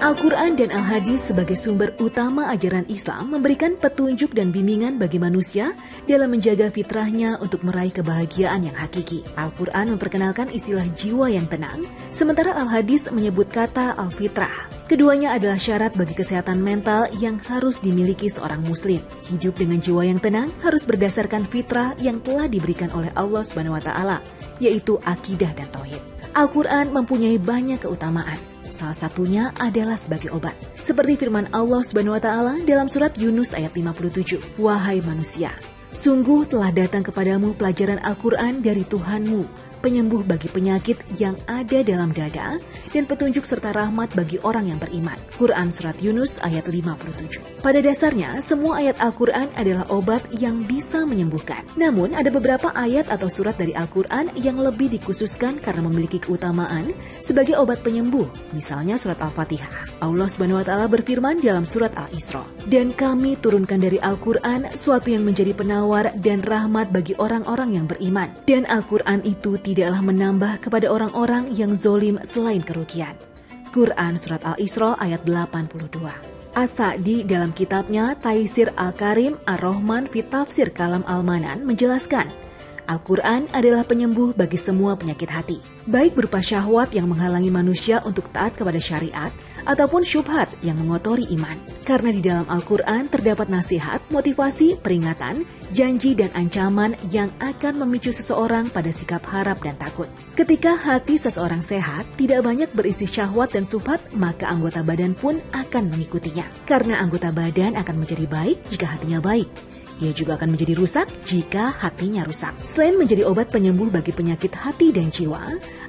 Al-Quran dan Al-Hadis sebagai sumber utama ajaran Islam memberikan petunjuk dan bimbingan bagi manusia dalam menjaga fitrahnya untuk meraih kebahagiaan yang hakiki. Al-Quran memperkenalkan istilah jiwa yang tenang, sementara Al-Hadis menyebut kata al-fitrah. Keduanya adalah syarat bagi kesehatan mental yang harus dimiliki seorang muslim. Hidup dengan jiwa yang tenang harus berdasarkan fitrah yang telah diberikan oleh Allah SWT, yaitu akidah dan tauhid. Al-Quran mempunyai banyak keutamaan. Salah satunya adalah sebagai obat. Seperti firman Allah SWT dalam surat Yunus ayat 57. Wahai manusia, sungguh telah datang kepadamu pelajaran Al-Quran dari Tuhanmu, penyembuh bagi penyakit yang ada dalam dada dan petunjuk serta rahmat bagi orang yang beriman. Quran Surat Yunus ayat 57. Pada dasarnya, semua ayat Al-Quran adalah obat yang bisa menyembuhkan. Namun, ada beberapa ayat atau surat dari Al-Quran yang lebih dikhususkan karena memiliki keutamaan sebagai obat penyembuh. Misalnya surat Al-Fatihah. Allah SWT berfirman dalam surat Al-Isra, dan kami turunkan dari Al-Quran suatu yang menjadi penawar dan rahmat bagi orang-orang yang beriman. Dan Al-Quran itu tidaklah menambah kepada orang-orang yang zolim selain kerugian. Quran Surat Al-Isra ayat 82. As-Sa'di dalam kitabnya Taisir Al-Karim Ar-Rahman fi Tafsir Kalam Al-Manan menjelaskan, Al-Quran adalah penyembuh bagi semua penyakit hati, baik berupa syahwat yang menghalangi manusia untuk taat kepada syariat, ataupun syubhat yang mengotori iman. Karena di dalam Al-Quran terdapat nasihat, motivasi, peringatan, janji dan ancaman yang akan memicu seseorang pada sikap harap dan takut. Ketika hati seseorang sehat, tidak banyak berisi syahwat dan syubhat, maka anggota badan pun akan mengikutinya. Karena anggota badan akan menjadi baik jika hatinya baik. Ia juga akan menjadi rusak jika hatinya rusak. Selain menjadi obat penyembuh bagi penyakit hati dan jiwa,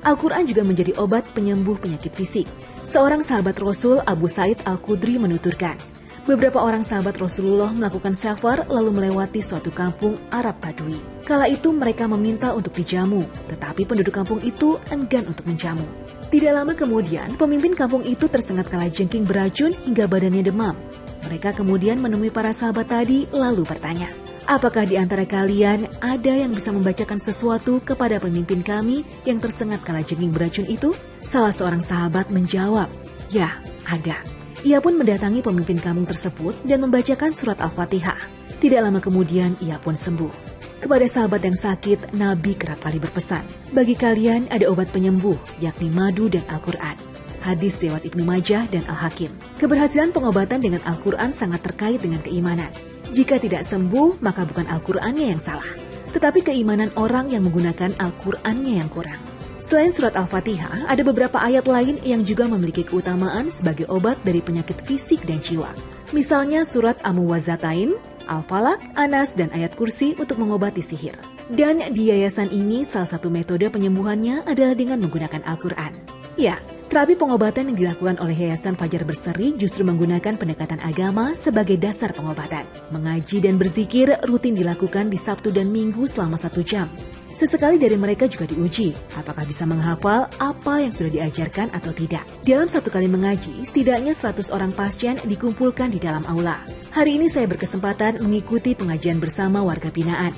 Al-Quran juga menjadi obat penyembuh penyakit fisik. Seorang sahabat Rasul, Abu Sa'id Al-Khudri menuturkan, beberapa orang sahabat Rasulullah melakukan safar lalu melewati suatu kampung Arab Badui. Kala itu mereka meminta untuk dijamu, tetapi penduduk kampung itu enggan untuk menjamu. Tidak lama kemudian, pemimpin kampung itu tersengat kalajengking beracun hingga badannya demam. Mereka kemudian menemui para sahabat tadi lalu bertanya, apakah di antara kalian ada yang bisa membacakan sesuatu kepada pemimpin kami yang tersengat kalajengking beracun itu? Salah seorang sahabat menjawab, ya, ada. Ia pun mendatangi pemimpin kampung tersebut dan membacakan surat Al-Fatihah. Tidak lama kemudian ia pun sembuh. Kepada sahabat yang sakit, Nabi kerap kali berpesan, bagi kalian ada obat penyembuh, yakni madu dan Al-Quran. Hadis riwayat Ibnu Majah dan Al-Hakim. Keberhasilan pengobatan dengan Al-Quran sangat terkait dengan keimanan. Jika tidak sembuh, maka bukan Al-Qurannya yang salah, tetapi keimanan orang yang menggunakan Al-Qurannya yang kurang. Selain surat Al-Fatihah, ada beberapa ayat lain yang juga memiliki keutamaan sebagai obat dari penyakit fisik dan jiwa. Misalnya surat Al-Muwazzatain, Al-Falaq, Anas, dan ayat kursi untuk mengobati sihir. Dan di yayasan ini, salah satu metode penyembuhannya adalah dengan menggunakan Al-Quran. Ya, terapi pengobatan yang dilakukan oleh Yayasan Fajar Berseri justru menggunakan pendekatan agama sebagai dasar pengobatan. Mengaji dan berzikir rutin dilakukan di Sabtu dan Minggu selama 1 jam. Sesekali dari mereka juga diuji, apakah bisa menghafal apa yang sudah diajarkan atau tidak. Dalam 1 kali mengaji, setidaknya 100 orang pasien dikumpulkan di dalam aula. Hari ini saya berkesempatan mengikuti pengajian bersama warga binaan.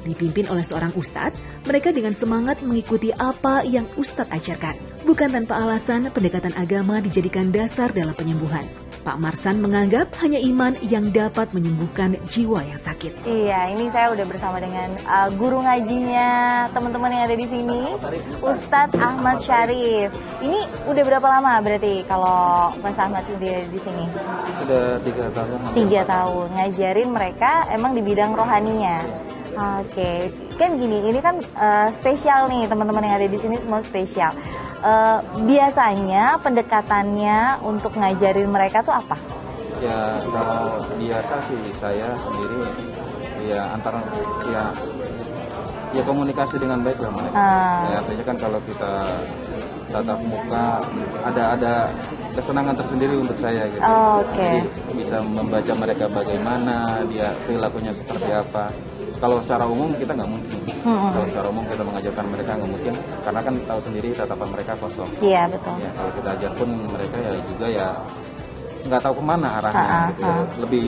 Dipimpin oleh seorang ustadz, mereka dengan semangat mengikuti apa yang ustadz ajarkan. Bukan tanpa alasan, pendekatan agama dijadikan dasar dalam penyembuhan. Pak Marsan menganggap hanya iman yang dapat menyembuhkan jiwa yang sakit. Iya, ini saya udah bersama dengan guru ngajinya teman-teman yang ada di sini, Ustadz Ahmad Syarif. Ini udah berapa lama berarti kalau Mas Ahmad sendiri di sini? Sudah 3 tahun. 3 tahun ngajarin mereka emang di bidang rohaninya. Oke, kan gini, ini kan spesial nih teman-teman yang ada di sini semua spesial. Biasanya pendekatannya untuk ngajarin mereka tuh apa? Ya kalau biasa sih saya sendiri ya antara ya komunikasi dengan baik lah mereka. Ya, artinya kan kalau kita tatap muka ada kesenangan tersendiri untuk saya gitu. Oke. Jadi bisa membaca mereka bagaimana dia perilakunya seperti apa. Kalau secara umum kita nggak mungkin. Kalau secara umum kita mengajarkan mereka nggak mungkin, karena kan tahu sendiri tatapan mereka kosong. Iya betul. Ya, kalau kita ajar pun mereka ya juga ya nggak tahu kemana arahnya. Gitu ya. Lebih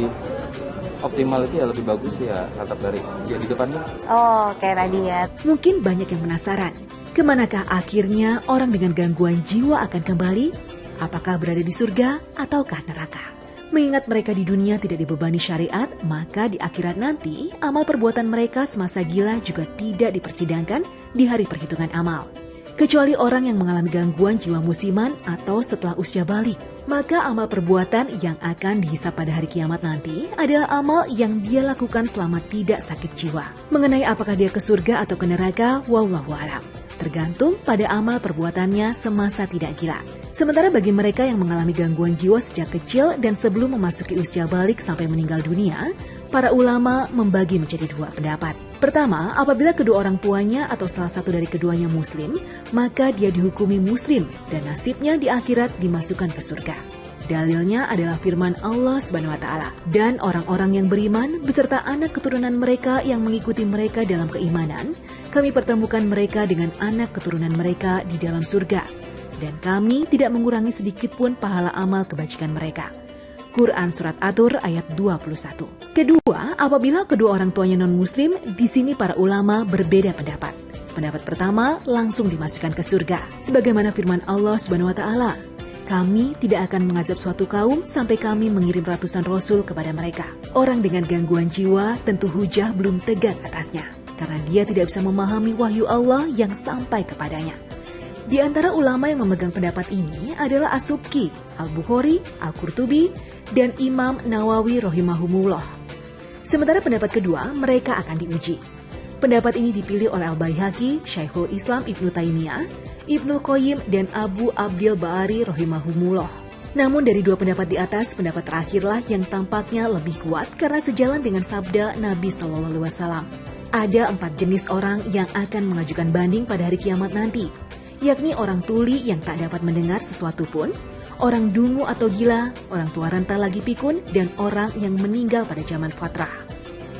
optimal itu ya lebih bagus ya tatap dari dia di depannya. Oh, kayak tadi ya. Mungkin banyak yang penasaran, kemanakah akhirnya orang dengan gangguan jiwa akan kembali? apakah berada di surga ataukah neraka. Mengingat mereka di dunia tidak dibebani syariat, maka di akhirat nanti amal perbuatan mereka semasa gila juga tidak dipersidangkan di hari perhitungan amal. Kecuali orang yang mengalami gangguan jiwa musiman atau setelah usia balik, maka amal perbuatan yang akan dihisap pada hari kiamat nanti adalah amal yang dia lakukan selama tidak sakit jiwa. Mengenai apakah dia ke surga atau ke neraka, wallahu a'lam. Tergantung pada amal perbuatannya semasa tidak gila. Sementara bagi mereka yang mengalami gangguan jiwa sejak kecil dan sebelum memasuki usia balik sampai meninggal dunia, para ulama membagi menjadi dua pendapat. Pertama, apabila kedua orang tuanya atau salah satu dari keduanya muslim, maka dia dihukumi muslim dan nasibnya di akhirat dimasukkan ke surga. Dalilnya adalah firman Allah Subhanahu wa taala, dan orang-orang yang beriman beserta anak keturunan mereka yang mengikuti mereka dalam keimanan, kami pertemukan mereka dengan anak keturunan mereka di dalam surga, dan kami tidak mengurangi sedikit pun pahala amal kebajikan mereka. Quran Surat At-Tur ayat 21. Kedua, apabila kedua orang tuanya non-muslim, di sini para ulama berbeda pendapat. Pendapat pertama langsung dimasukkan ke surga, sebagaimana firman Allah Subhanahu wa taala, kami tidak akan mengazab suatu kaum sampai kami mengirim ratusan rasul kepada mereka. Orang dengan gangguan jiwa tentu hujah belum tegak atasnya, karena dia tidak bisa memahami wahyu Allah yang sampai kepadanya. Di antara ulama yang memegang pendapat ini adalah As-Subki, Al-Bukhari, Al-Qurtubi, dan Imam Nawawi rahimahumullah. Sementara pendapat kedua, mereka akan diuji. Pendapat ini dipilih oleh Al-Baihaqi, Syekhul Islam Ibnu Taimiyah, Ibnu Qayyim, dan Abu Abdil Ba'ari rahimahumullah. Namun dari dua pendapat di atas, pendapat terakhirlah yang tampaknya lebih kuat karena sejalan dengan sabda Nabi SAW. Ada 4 jenis orang yang akan mengajukan banding pada hari kiamat nanti, yakni orang tuli yang tak dapat mendengar sesuatu pun, orang dungu atau gila, orang tua renta lagi pikun, dan orang yang meninggal pada zaman fatrah.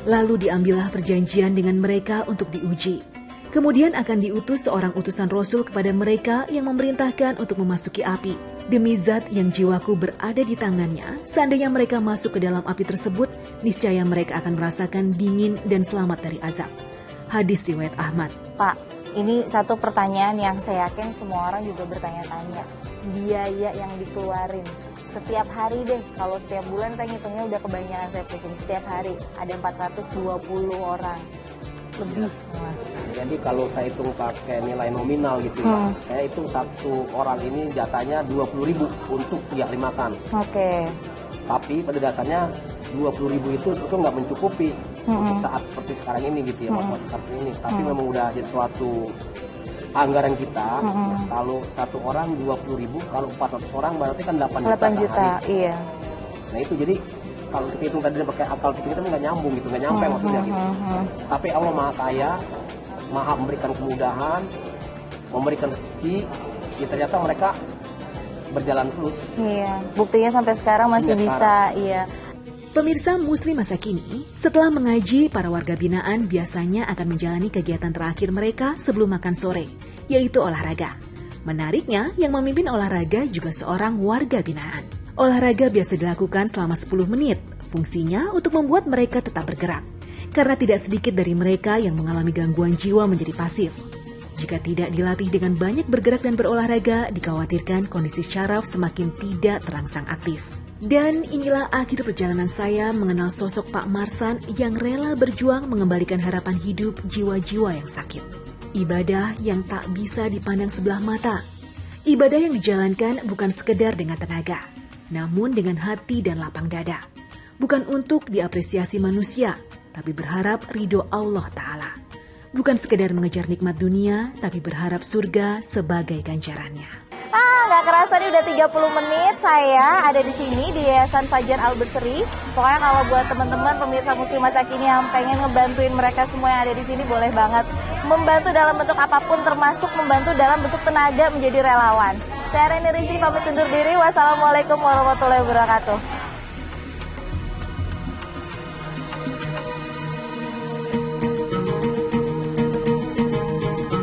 Lalu diambillah perjanjian dengan mereka untuk diuji. Kemudian akan diutus seorang utusan Rasul kepada mereka yang memerintahkan untuk memasuki api. Demi zat yang jiwaku berada di tangannya, seandainya mereka masuk ke dalam api tersebut, niscaya mereka akan merasakan dingin dan selamat dari azab. Hadis riwayat Ahmad. Pak, ini satu pertanyaan yang saya yakin semua orang juga bertanya-tanya. Biaya yang dikeluarin setiap hari deh, kalau setiap bulan saya ngitungnya udah kebanyakan, saya pusing. Setiap hari ada 420 orang lebih. Jadi kalau saya hitung pakai nilai nominal gitu ya, saya hitung satu orang ini jatahnya 20.000 untuk dia makan. Oke. Tapi pada dasarnya 20.000 itu nggak mencukupi untuk saat seperti sekarang ini gitu ya, masa seperti ini. Tapi memang udah jadi suatu anggaran kita. Kalau satu orang 20.000, kalau 400 orang berarti kan 8 juta sehari. Iya. Nah itu jadi kalau kita hitung tadi pakai akal kita nggak nyambung gitu, nggak nyampe maksudnya gitu. Tapi Allah Maha Kaya, Maha memberikan kemudahan, memberikan rezeki. Ya ternyata mereka berjalan terus. Iya, buktinya sampai sekarang masih bisa. Iya. Pemirsa Muslim masa kini, setelah mengaji, para warga binaan biasanya akan menjalani kegiatan terakhir mereka sebelum makan sore, yaitu olahraga. Menariknya, yang memimpin olahraga juga seorang warga binaan. Olahraga biasa dilakukan selama 10 menit, fungsinya untuk membuat mereka tetap bergerak. Karena tidak sedikit dari mereka yang mengalami gangguan jiwa menjadi pasif. Jika tidak dilatih dengan banyak bergerak dan berolahraga, dikhawatirkan kondisi syaraf semakin tidak terangsang aktif. Dan inilah akhir perjalanan saya mengenal sosok Pak Marsan yang rela berjuang mengembalikan harapan hidup jiwa-jiwa yang sakit. Ibadah yang tak bisa dipandang sebelah mata. Ibadah yang dijalankan bukan sekedar dengan tenaga, namun dengan hati dan lapang dada. Bukan untuk diapresiasi manusia, tapi berharap ridho Allah Ta'ala. Bukan sekedar mengejar nikmat dunia, tapi berharap surga sebagai ganjarannya. Gak kerasa nih udah 30 menit saya ada di sini di Yayasan Fajar Al-Berseri. Pokoknya kalau buat teman-teman pemirsa Muslim masa kini yang pengen ngebantuin mereka semua yang ada di sini, boleh banget membantu dalam bentuk apapun, termasuk membantu dalam bentuk tenaga menjadi relawan. Saya Reni Rizky pamit undur diri. Wassalamualaikum warahmatullahi wabarakatuh.